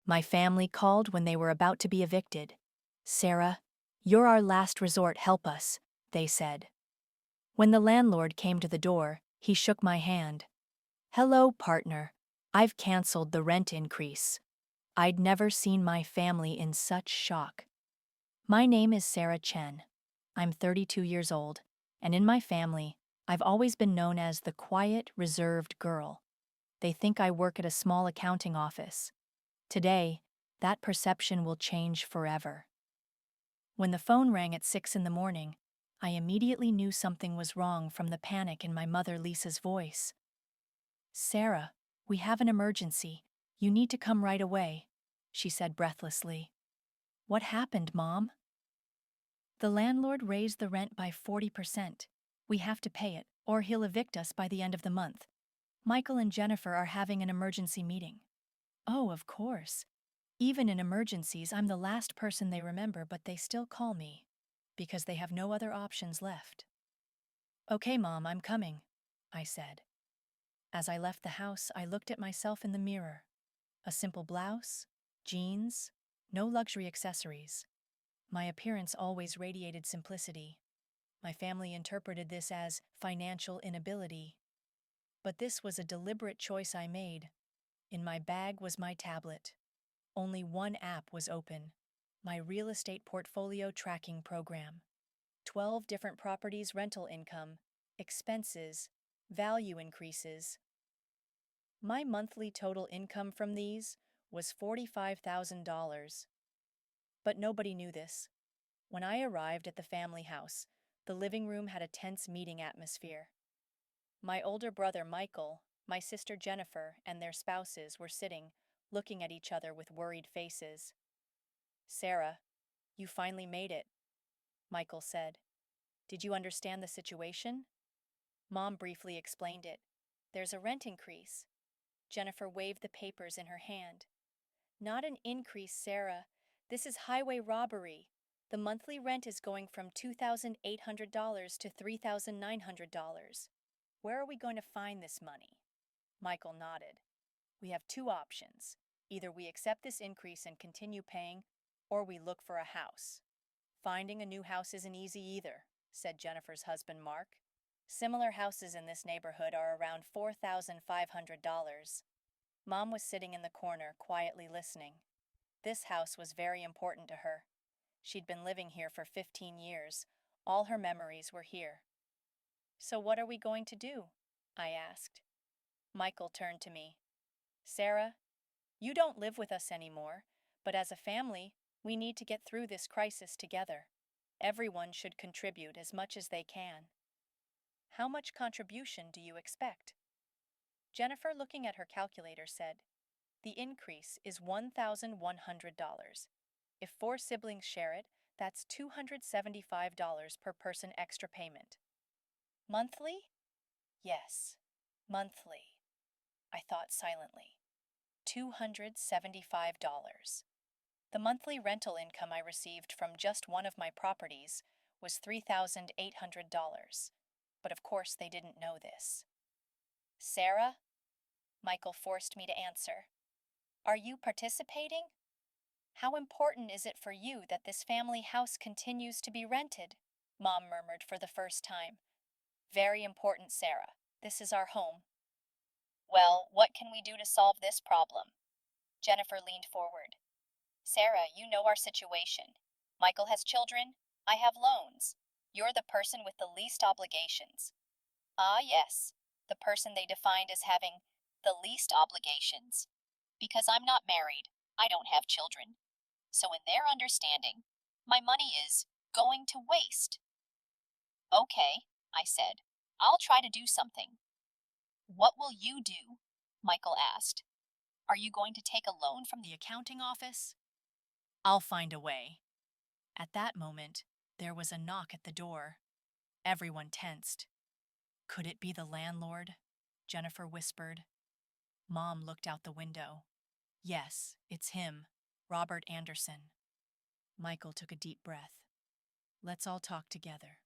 My family called when they were about to be evicted. "Sarah, you're our last resort, help us," they said. When the landlord came to the door, he shook my hand. "Hello, partner. I've canceled the rent increase." I'd never seen my family in such shock. My name is Sarah Chen. I'm 32 years old, and in my family, I've always been known as the quiet, reserved girl. They think I work at a small accounting office. Today, that perception will change forever. When the phone rang at 6 in the morning, I immediately knew something was wrong from the panic in my mother Lisa's voice. "Sarah, we have an emergency. You need to come right away," she said breathlessly. "What happened, Mom?" "The landlord raised the rent by 40%. We have to pay it, or he'll evict us by the end of the month. Michael and Jennifer are having an emergency meeting." "Oh, of course. Even in emergencies, I'm the last person they remember, but they still call me, because they have no other options left." "Okay, Mom, I'm coming," I said. As I left the house, I looked at myself in the mirror. A simple blouse, jeans, no luxury accessories. My appearance always radiated simplicity. My family interpreted this as financial inability. But this was a deliberate choice I made. In my bag was my tablet. Only one app was open: my real estate portfolio tracking program. 12 different properties, rental income, expenses, value increases. My monthly total income from these was $45,000. But nobody knew this. When I arrived at the family house, the living room had a tense meeting atmosphere. My older brother Michael, my sister Jennifer, and their spouses were sitting, looking at each other with worried faces. "Sarah, you finally made it," Michael said. "Did you understand the situation?" Mom briefly explained it. "There's a rent increase." Jennifer waved the papers in her hand. "Not an increase, Sarah. This is highway robbery. The monthly rent is going from $2,800 to $3,900. Where are we going to find this money?" Michael nodded. "We have two options. Either we accept this increase and continue paying, or we look for a house." "Finding a new house isn't easy either," said Jennifer's husband Mark. "Similar houses in this neighborhood are around $4,500. Mom was sitting in the corner, quietly listening. This house was very important to her. She'd been living here for 15 years. All her memories were here. "So what are we going to do?" I asked. Michael turned to me. "Sarah, you don't live with us anymore, but as a family, we need to get through this crisis together. Everyone should contribute as much as they can." "How much contribution do you expect?" Jennifer, looking at her calculator, said, "The increase is $1,100. If 4 siblings share it, that's $275 per person extra payment." "Monthly?" "Yes, monthly," I thought silently. $275. The monthly rental income I received from just one of my properties was $3,800. But of course they didn't know this. "Sarah?" Michael forced me to answer. "Are you participating? How important is it for you that this family house continues to be rented?" Mom murmured for the first time. "Very important, Sarah. This is our home." "Well, what can we do to solve this problem?" Jennifer leaned forward. "Sarah, you know our situation. Michael has children. I have loans. You're the person with the least obligations." "Ah, yes, the person they defined as having the least obligations. Because I'm not married, I don't have children. So in their understanding, my money is going to waste." "Okay," I said. "I'll try to do something." "What will you do?" Michael asked. "Are you going to take a loan from the accounting office?" "I'll find a way." At that moment, there was a knock at the door. Everyone tensed. "Could it be the landlord?" Jennifer whispered. Mom looked out the window. "Yes, it's him, Robert Anderson." Michael took a deep breath. "Let's all talk together.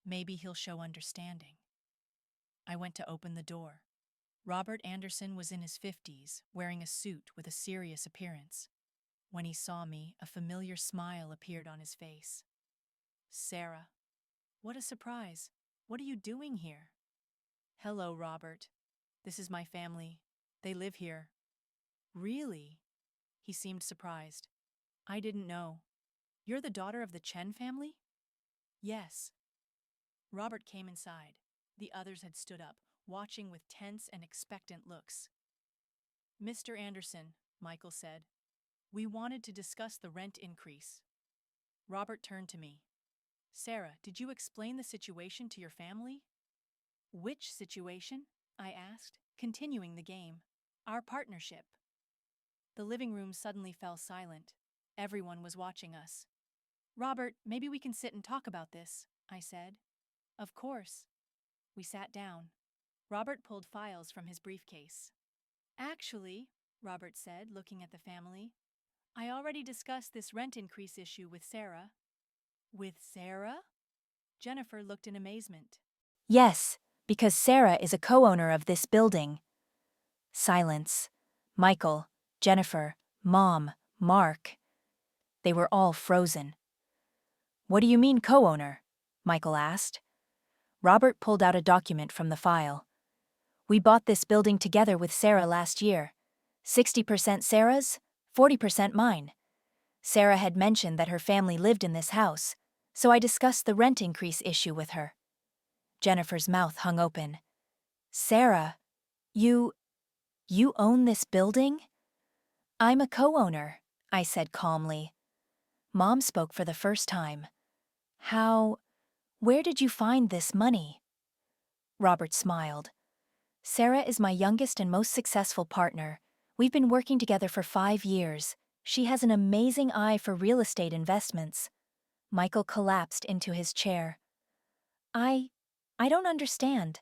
Maybe he'll show understanding." I went to open the door. Robert Anderson was in his 50s, wearing a suit with a serious appearance. When he saw me, a familiar smile appeared on his face. Sarah, what a surprise. What are you doing here? Hello, Robert. This is my family. They live here. Really? He seemed surprised. I didn't know. You're the daughter of the Chen family? Yes. Robert came inside. The others had stood up, watching with tense and expectant looks. Mr. Anderson, Michael said, we wanted to discuss the rent increase. Robert turned to me. Sarah, did you explain the situation to your family? Which situation? I asked, continuing the game. Our partnership. The living room suddenly fell silent. Everyone was watching us. Robert, maybe we can sit and talk about this, I said. Of course. We sat down. Robert pulled files from his briefcase. Actually, Robert said, looking at the family, I already discussed this rent increase issue with Sarah. With Sarah? Jennifer looked in amazement. Yes, because Sarah is a co-owner of this building. Silence. Michael, Jennifer, Mom, Mark. They were all frozen. What do you mean co-owner? Michael asked. Robert pulled out a document from the file. We bought this building together with Sarah last year. 60% Sarah's, 40% mine. Sarah had mentioned that her family lived in this house, so I discussed the rent increase issue with her. Jennifer's mouth hung open. Sarah, you own this building? I'm a co-owner, I said calmly. Mom spoke for the first time. Where did you find this money? Robert smiled. Sarah is my youngest and most successful partner. We've been working together for 5 years. She has an amazing eye for real estate investments. Michael collapsed into his chair. I don't understand.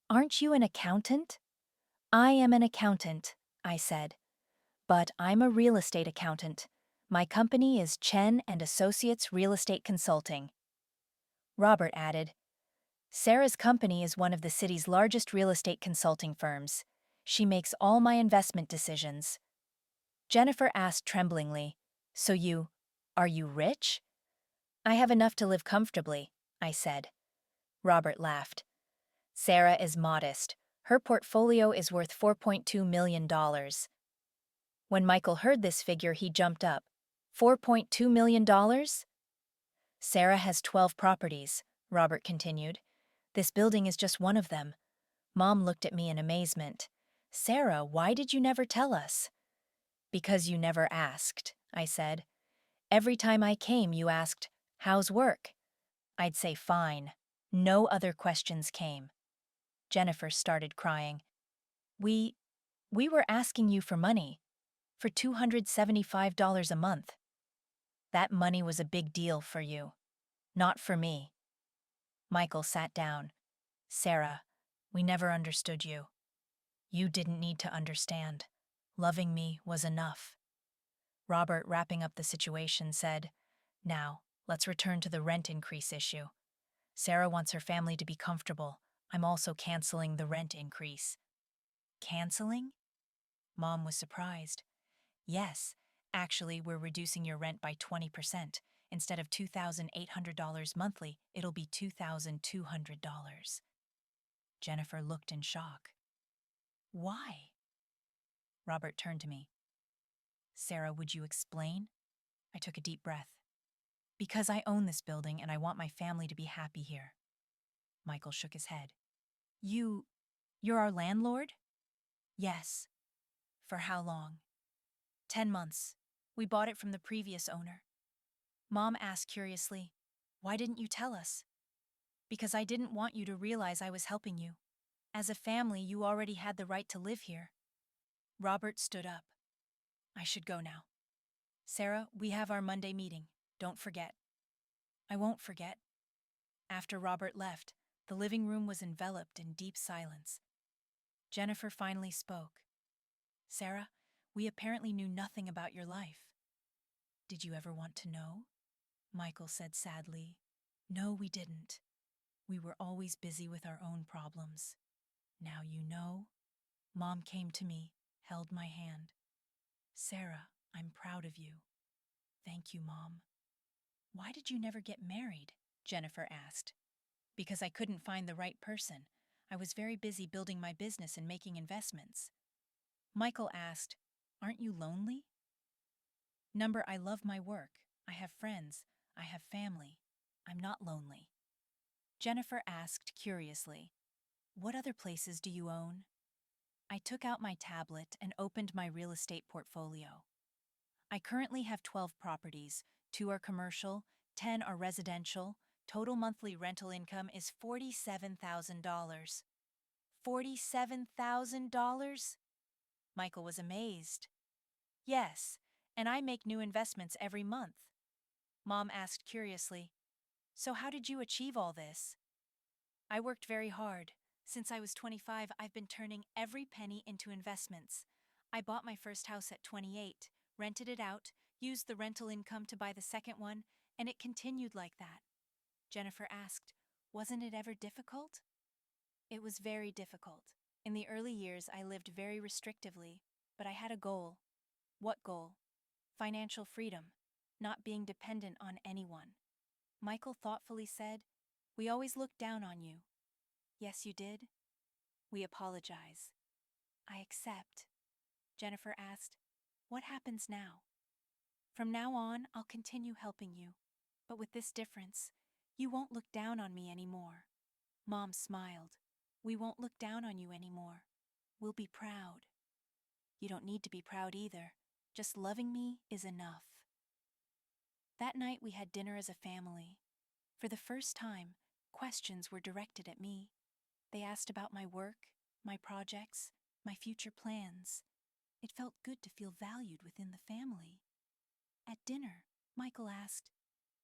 Aren't you an accountant? I am an accountant, I said. But I'm a real estate accountant. My company is Chen and Associates Real Estate Consulting. Robert added, Sarah's company is one of the city's largest real estate consulting firms. She makes all my investment decisions. Jennifer asked tremblingly, So are you rich? I have enough to live comfortably, I said. Robert laughed. Sarah is modest. Her portfolio is worth $4.2 million. When Michael heard this figure, he jumped up. $4.2 million? Sarah has 12 properties, Robert continued. This building is just one of them. Mom looked at me in amazement. Sarah, why did you never tell us? Because you never asked, I said. Every time I came, you asked, How's work? I'd say fine. No other questions came. Jennifer started crying. We were asking you for money, for $275 a month. That money was a big deal for you, not for me. Michael sat down. Sarah, we never understood you. You didn't need to understand. Loving me was enough. Robert, wrapping up the situation, said, Now, let's return to the rent increase issue. Sarah wants her family to be comfortable. I'm also canceling the rent increase. Canceling? Mom was surprised. Yes, actually, we're reducing your rent by 20%. Instead of $2,800 monthly, it'll be $2,200. Jennifer looked in shock. Why? Robert turned to me. Sarah, would you explain? I took a deep breath. Because I own this building and I want my family to be happy here. Michael shook his head. You're our landlord? Yes. For how long? 10 months. We bought it from the previous owner. Mom asked curiously, Why didn't you tell us? Because I didn't want you to realize I was helping you. As a family, you already had the right to live here. Robert stood up. I should go now. Sarah, we have our Monday meeting. Don't forget. I won't forget. After Robert left, the living room was enveloped in deep silence. Jennifer finally spoke. Sarah, we apparently knew nothing about your life. Did you ever want to know? Michael said sadly. No, we didn't. We were always busy with our own problems. Now you know. Mom came to me, held my hand. Sarah, I'm proud of you. Thank you, Mom. Why did you never get married? Jennifer asked. Because I couldn't find the right person. I was very busy building my business and making investments. Michael asked, Aren't you lonely? Number, I love my work. I have friends. I have family. I'm not lonely. Jennifer asked curiously, What other places do you own? I took out my tablet and opened my real estate portfolio. I currently have 12 properties, 2 are commercial, 10 are residential. Total monthly rental income is $47,000. $47,000? Michael was amazed. Yes, and I make new investments every month. Mom asked curiously, So how did you achieve all this? I worked very hard. Since I was 25, I've been turning every penny into investments. I bought my first house at 28, rented it out, used the rental income to buy the second one, and it continued like that. Jennifer asked, Wasn't it ever difficult? It was very difficult. In the early years, I lived very restrictively, but I had a goal. What goal? Financial freedom, not being dependent on anyone. Michael thoughtfully said, We always looked down on you. Yes, you did. We apologize. I accept. Jennifer asked, What happens now? From now on, I'll continue helping you. But with this difference, you won't look down on me anymore. Mom smiled. We won't look down on you anymore. We'll be proud. You don't need to be proud either. Just loving me is enough. That night we had dinner as a family. For the first time, questions were directed at me. They asked about my work, my projects, my future plans. It felt good to feel valued within the family. At dinner, Michael asked,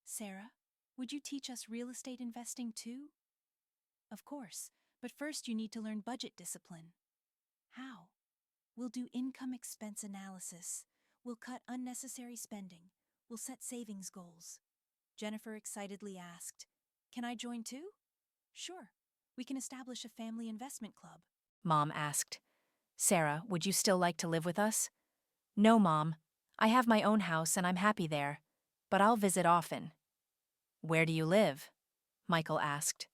Sarah, would you teach us real estate investing too? Of course, but first you need to learn budget discipline. How? We'll do income expense analysis. We'll cut unnecessary spending. We'll set savings goals. Jennifer excitedly asked, Can I join too? Sure. We can establish a family investment club. Mom asked, Sarah, would you still like to live with us? No, Mom. I have my own house and I'm happy there. But I'll visit often. Where do you live? Michael asked.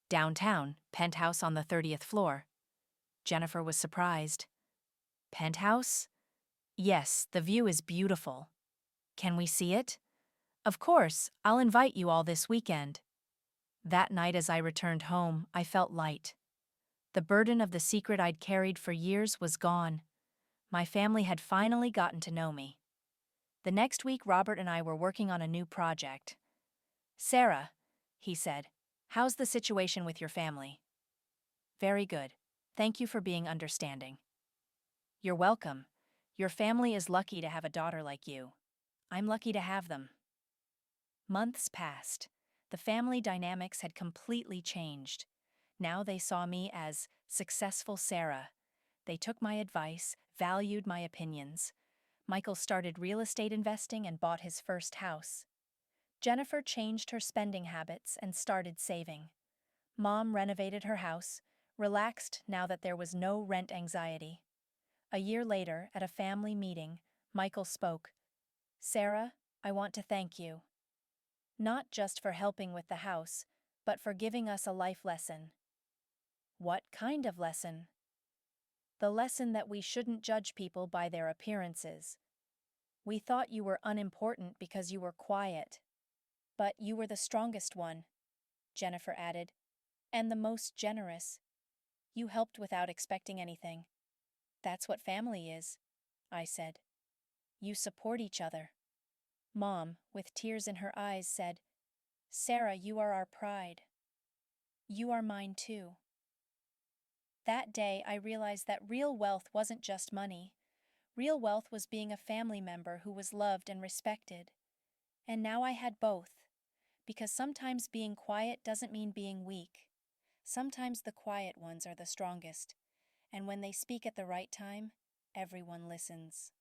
Downtown, penthouse on the 30th floor. Jennifer was surprised. Penthouse? Yes, the view is beautiful. Can we see it? Of course, I'll invite you all this weekend. That night as I returned home, I felt light. The burden of the secret I'd carried for years was gone. My family had finally gotten to know me. The next week, Robert and I were working on a new project. Sarah, he said, how's the situation with your family? Very good. Thank you for being understanding. You're welcome. Your family is lucky to have a daughter like you. I'm lucky to have them. Months passed. The family dynamics had completely changed. Now they saw me as successful Sarah. They took my advice, valued my opinions. Michael started real estate investing and bought his first house. Jennifer changed her spending habits and started saving. Mom renovated her house, relaxed now that there was no rent anxiety. A year later, at a family meeting, Michael spoke. Sarah, I want to thank you. Not just for helping with the house, but for giving us a life lesson. What kind of lesson? The lesson that we shouldn't judge people by their appearances. We thought you were unimportant because you were quiet. But you were the strongest one, Jennifer added, and the most generous. You helped without expecting anything. That's what family is, I said. You support each other. Mom, with tears in her eyes, said, Sarah, you are our pride. You are mine too. That day, I realized that real wealth wasn't just money. Real wealth was being a family member who was loved and respected. And now I had both. Because sometimes being quiet doesn't mean being weak. Sometimes the quiet ones are the strongest. And when they speak at the right time, everyone listens.